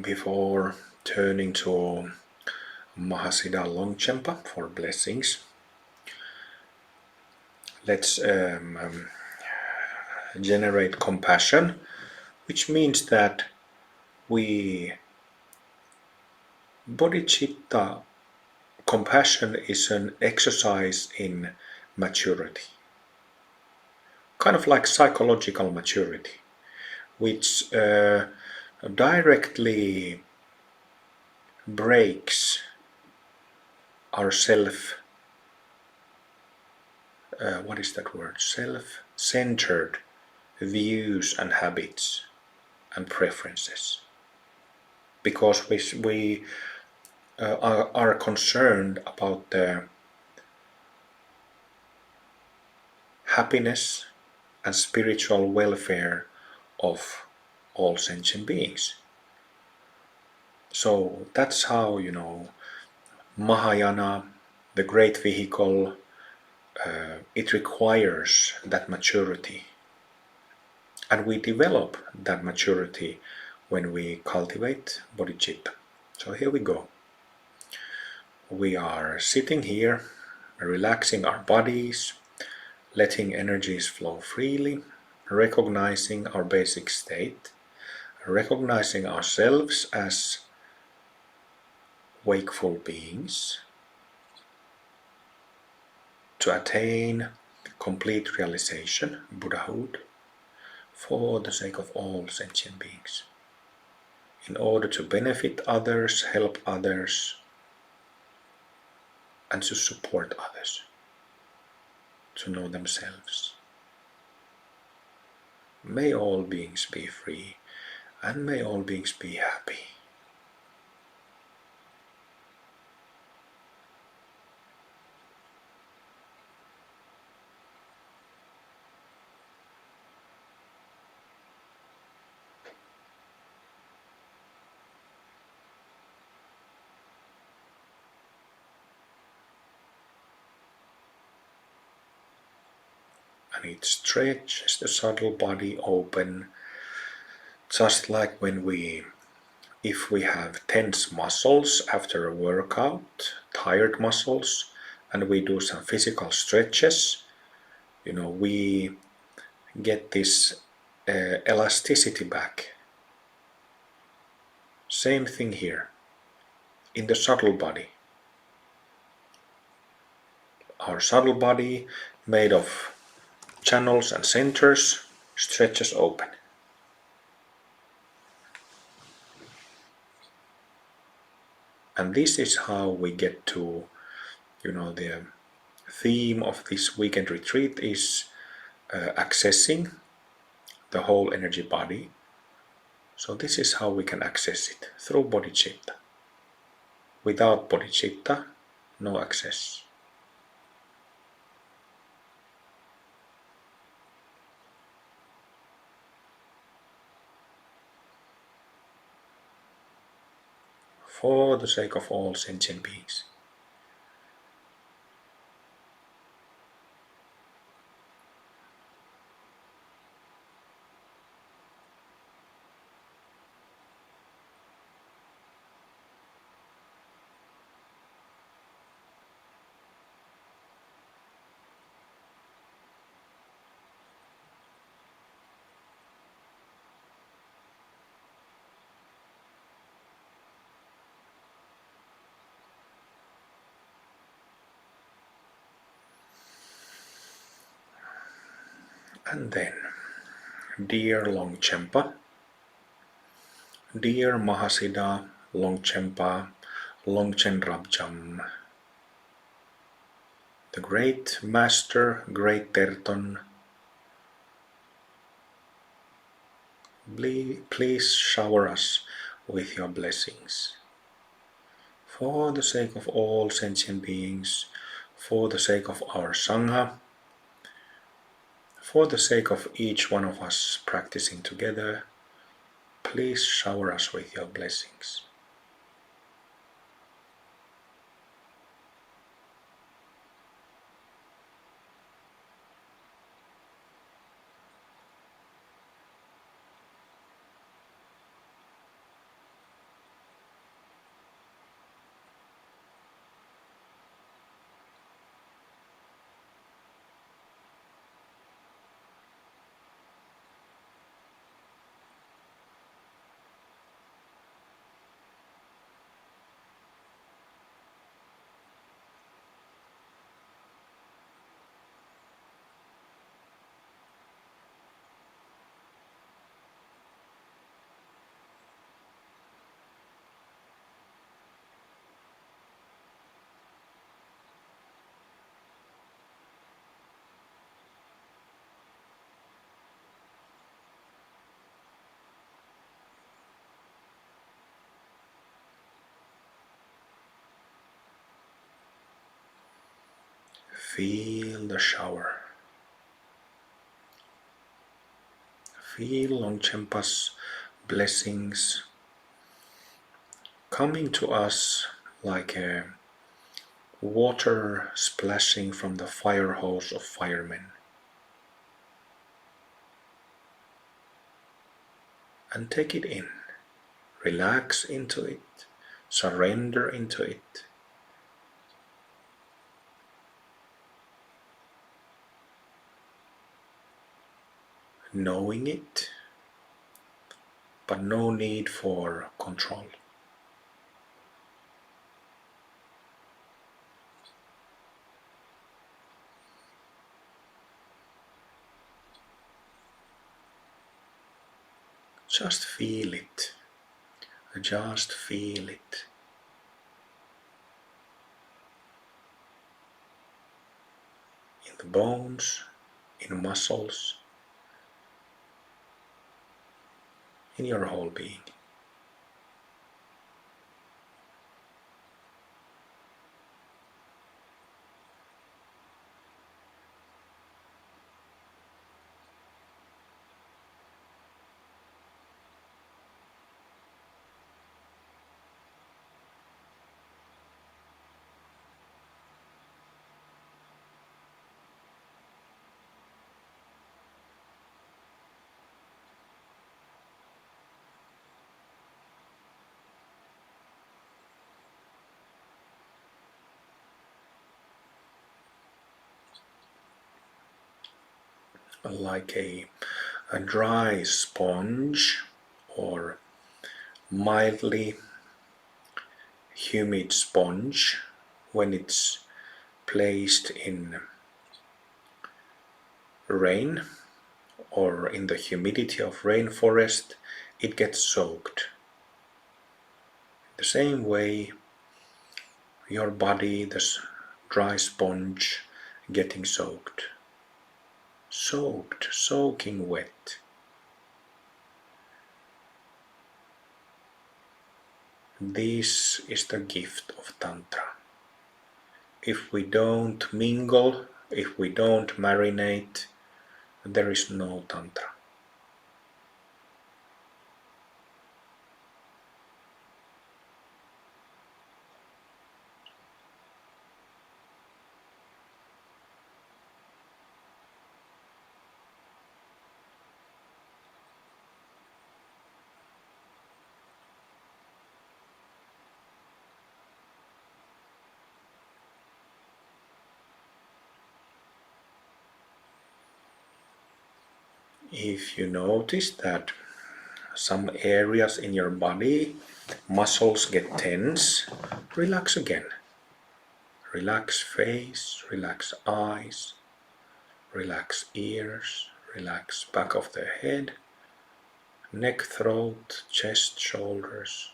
Before turning to Mahasiddha Longchampa for blessings, let's generate compassion, which means that bodhicitta, compassion is an exercise in maturity, kind of like psychological maturity, which directly breaks our self-centered views and habits and preferences. Because we are concerned about the happiness and spiritual welfare of all sentient beings. So that's how, Mahayana the great vehicle, it requires that maturity. And we develop that maturity when we cultivate bodhicitta. So here we go. We are sitting here, relaxing our bodies, letting energies flow freely, recognizing our basic state, recognizing ourselves as wakeful beings to attain complete realization, Buddhahood, for the sake of all sentient beings, in order to benefit others, help others, and to support others, to know themselves. May all beings be free, and may all beings be happy. And it stretches the subtle body open, just like if we have tense muscles after a workout, tired muscles, and we do some physical stretches, we get this elasticity back. Same thing here, in the subtle body. Our subtle body, made of channels and centers, stretches open. And this is how we get to, the theme of this weekend retreat is accessing the whole energy body. So this is how we can access it, through bodhicitta. Without bodhicitta, no access. For the sake of all sentient beings. And then, dear Longchampa, dear Mahasiddha, Longchampa, Longchen Rabjam, the great master, great Terton, please shower us with your blessings. For the sake of all sentient beings, for the sake of our Sangha, for the sake of each one of us practicing together, please shower us with your blessings. Feel the shower. Feel Longchampa's blessings coming to us like a water splashing from the fire hose of firemen. And take it in. Relax into it. Surrender into it. Knowing it, but no need for control. Just feel it. Just feel it. In the bones, in muscles, in your whole being. Like a dry sponge or mildly humid sponge, when it's placed in rain or in the humidity of rainforest, it gets soaked. The same way, your body, this dry sponge, getting soaked. Soaked, soaking wet. This is the gift of Tantra. If we don't mingle, if we don't marinate, there is no Tantra. If you notice that some areas in your body, muscles get tense, relax again. Relax face, relax eyes, relax ears, relax back of the head, neck, throat, chest, shoulders,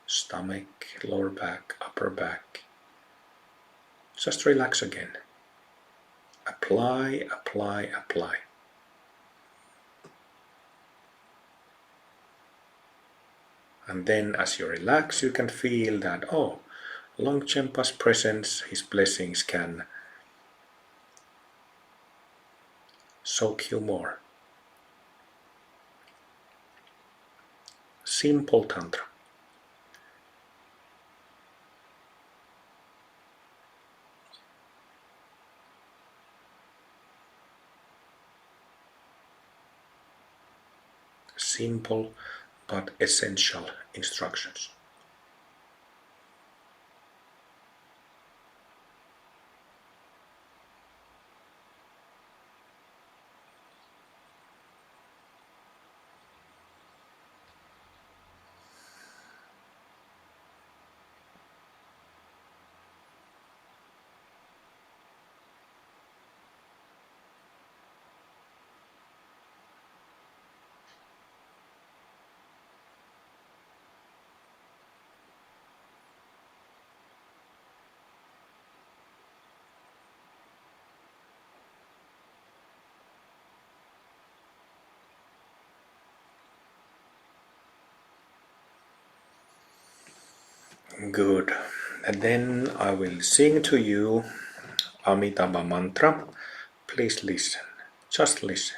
stomach, lower back, upper back. Just relax again. Apply, apply, apply. And then as you relax, you can feel that, oh, Longchampa's presence, his blessings can soak you more. Simple Tantra. Simple but essential instructions. Good. And then I will sing to you Amitabha mantra. Please listen. Just listen.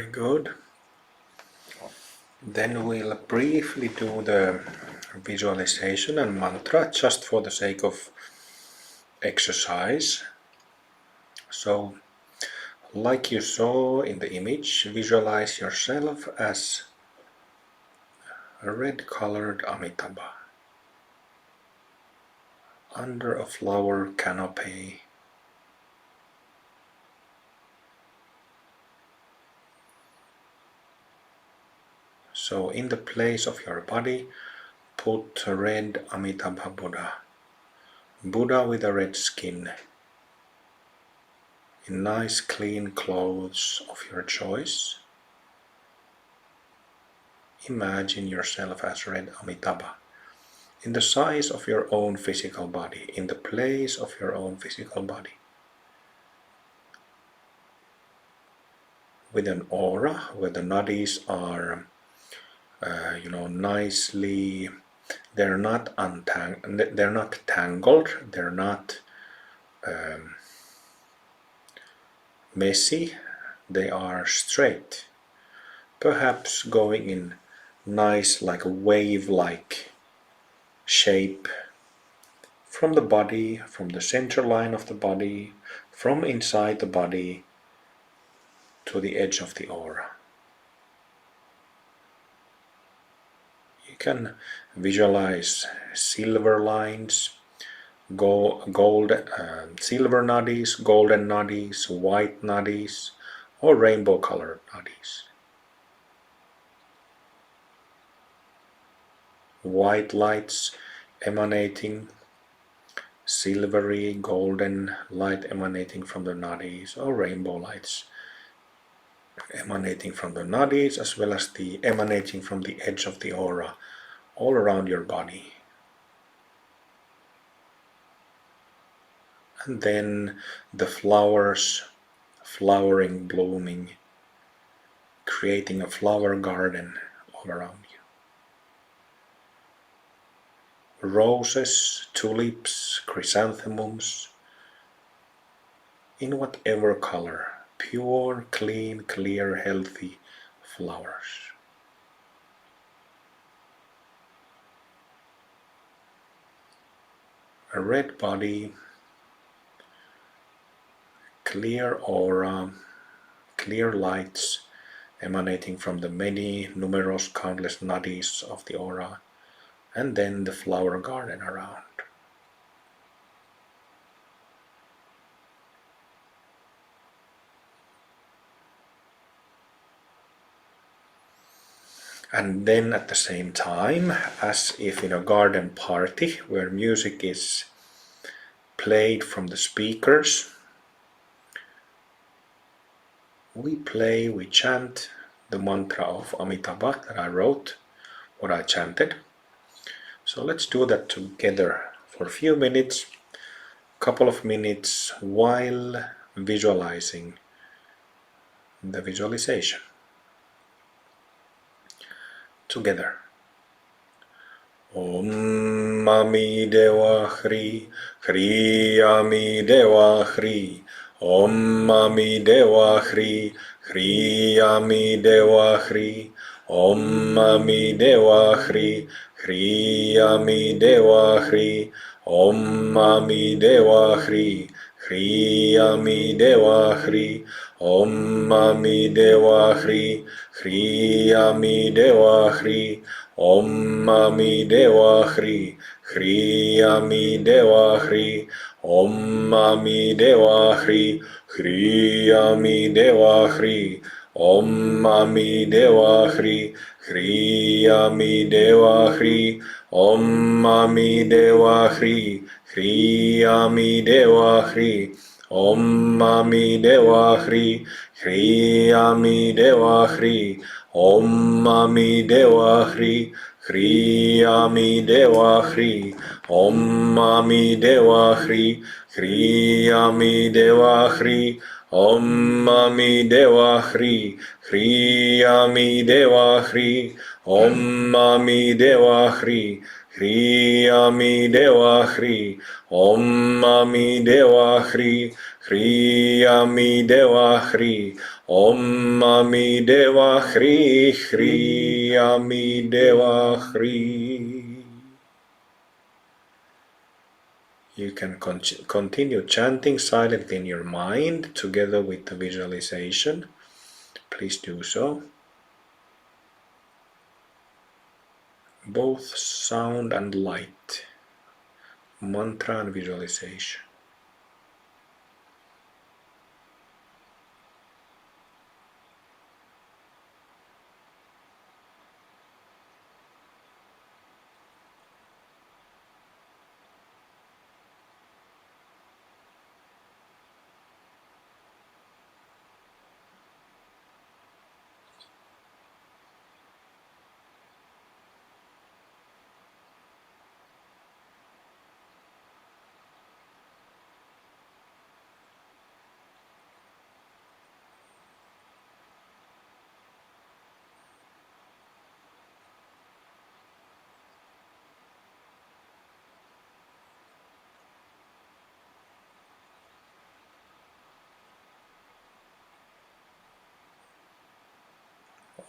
Very good. Then we'll briefly do the visualization and mantra just for the sake of exercise. So, like you saw in the image, visualize yourself as a red-colored Amitabha under a flower canopy. So in the place of your body, put a red Amitabha Buddha. Buddha with a red skin, in nice clean clothes of your choice. Imagine yourself as red Amitabha, in the size of your own physical body, in the place of your own physical body. With an aura where the nadis are nicely, they're not tangled, they're not messy, they are straight, perhaps going in nice, like a wave-like shape from the body, from the center line of the body, from inside the body to the edge of the aura. You can visualize silver lines, silver nadis, golden nadis, white nadis, or rainbow colored nadis. White lights emanating, silvery, golden light emanating from the nadis, or rainbow lights emanating from the nadis, as well as the emanating from the edge of the aura all around your body. And then the flowers flowering, blooming, creating a flower garden all around you. Roses, tulips, chrysanthemums, in whatever color, pure, clean, clear, healthy flowers. A red body, clear aura, clear lights emanating from the many, numerous, countless nadis of the aura, and then the flower garden around. And then at the same time, as if in a garden party where music is played from the speakers, we chant the mantra of Amitabha that I wrote, what I chanted. So let's do that together for a few minutes, couple of minutes, while visualizing the visualization. Together. Om Amitabha Hri, Hri Amitabha Hri, Om Amitabha Hri, Hri Amitabha Hri, Om Amitabha Hri, Hri Amitabha Hri, Om Amitabha Hri, Hri Amitabha Hri, Om Amitabha Hri, Hri Amitabha Hri, Om Amitabha Hri, Hri Amitabha Hri, Om Amitabha Hri, Hri Amitabha Hri, Om Amitabha Hri, Hri Amitabha Hri, Om Amitabha Hri, Hri Amitabha Hri, Om Amitabha Hri, Hri Amitabha Hri, Om Amitabha Hri, Hri Amitabha Hri, Om Amitabha Hri, Hri Amitabha Hri, Om Amideva Hri, Hri Amideva Hri, Om Amideva Hri, Hri Amideva Hri, Om Amideva Hri, Hri Amideva Hri, Om Amideva Hri, Hri Amideva Hri. You can continue chanting silently in your mind together with the visualization. Please do so. Both sound and light, mantra and visualization.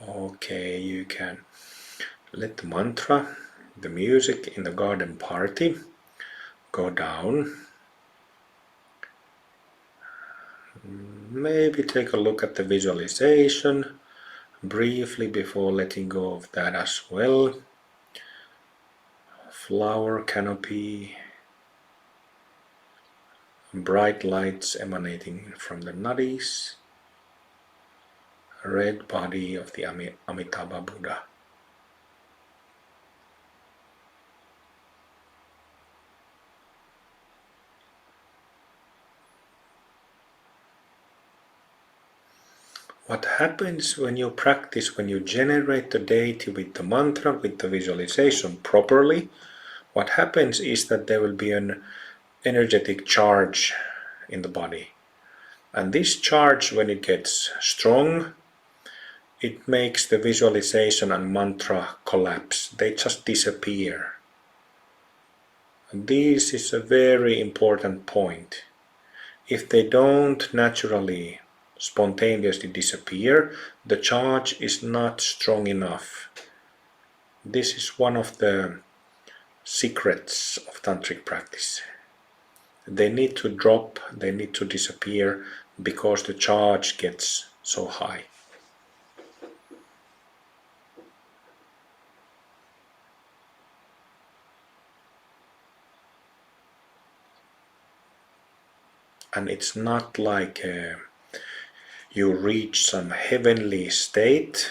Okay, you can let the mantra, the music in the garden party, go down. Maybe take a look at the visualization briefly before letting go of that as well. Flower canopy, bright lights emanating from the nadis, red body of the Amitabha Buddha. What happens when you practice, when you generate the deity with the mantra, with the visualization properly, what happens is that there will be an energetic charge in the body. And this charge, when it gets strong, it makes the visualization and mantra collapse. They just disappear. And this is a very important point. If they don't naturally, spontaneously disappear, the charge is not strong enough. This is one of the secrets of tantric practice. They need to drop, they need to disappear because the charge gets so high. And it's not like you reach some heavenly state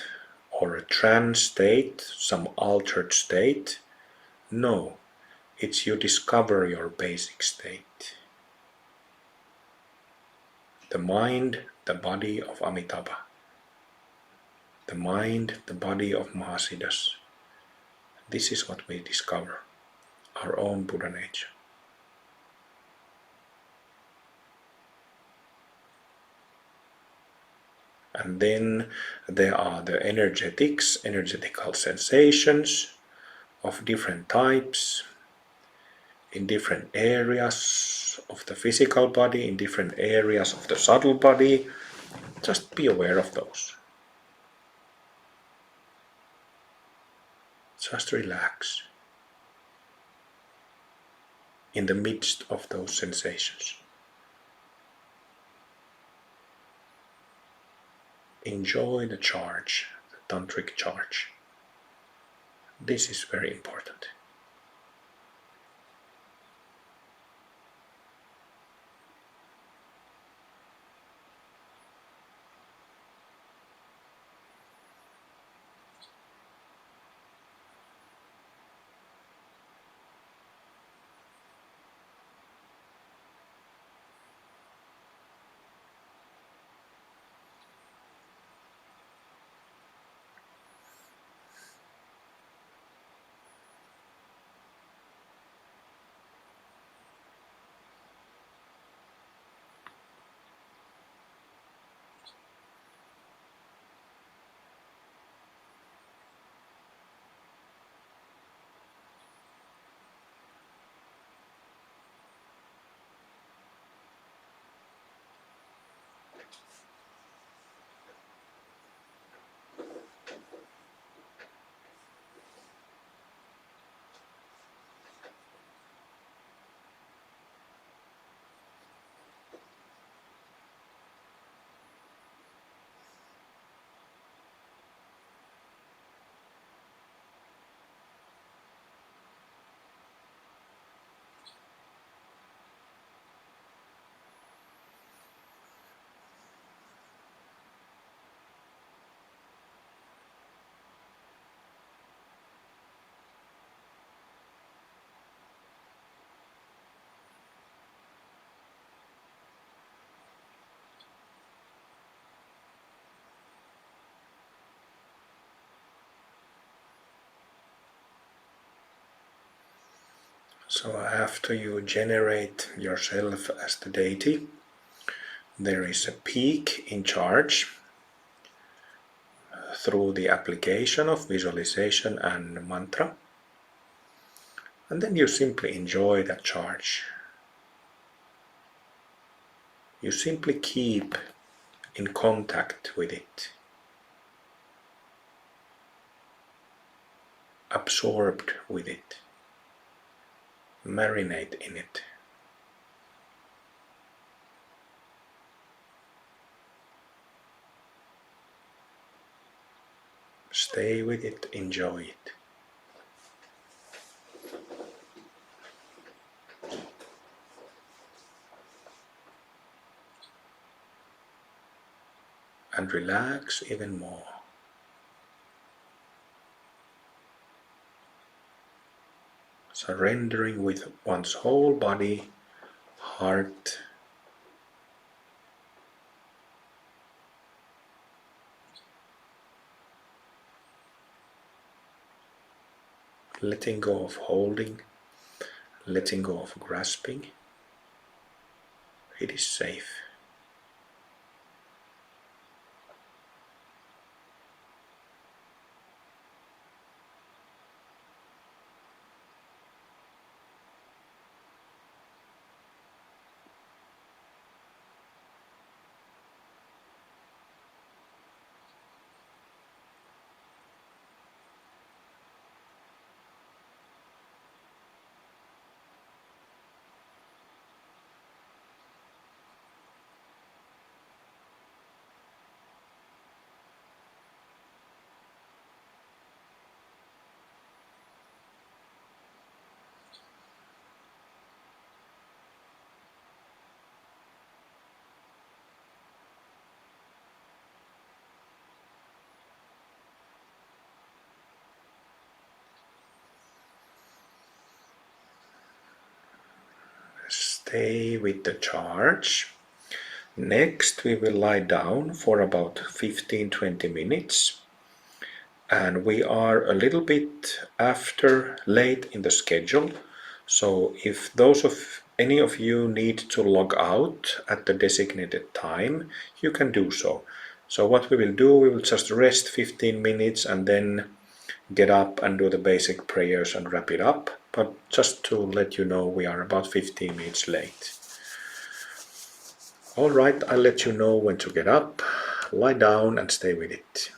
or a trance state, some altered state. No, it's you discover your basic state. The mind, the body of Amitabha. The mind, the body of Mahasiddhas. This is what we discover, our own Buddha nature. And then there are the energetical sensations of different types, in different areas of the physical body, in different areas of the subtle body. Just be aware of those. Just relax in the midst of those sensations. Enjoy the charge, the tantric charge. This is very important. So after you generate yourself as the deity, there is a peak in charge through the application of visualization and mantra. And then you simply enjoy that charge. You simply keep in contact with it, absorbed with it, marinate in it. Stay with it, enjoy it. And relax even more. Surrendering with one's whole body, heart, letting go of holding, letting go of grasping. It is safe. Stay with the charge. Next, we will lie down for about 15-20 minutes. And we are a little bit late in the schedule. So if any of you need to log out at the designated time, you can do so. So what we will do, we will just rest 15 minutes and then get up and do the basic prayers and wrap it up. But just to let you know, we are about 15 minutes late. All right, I'll let you know when to get up, lie down and stay with it.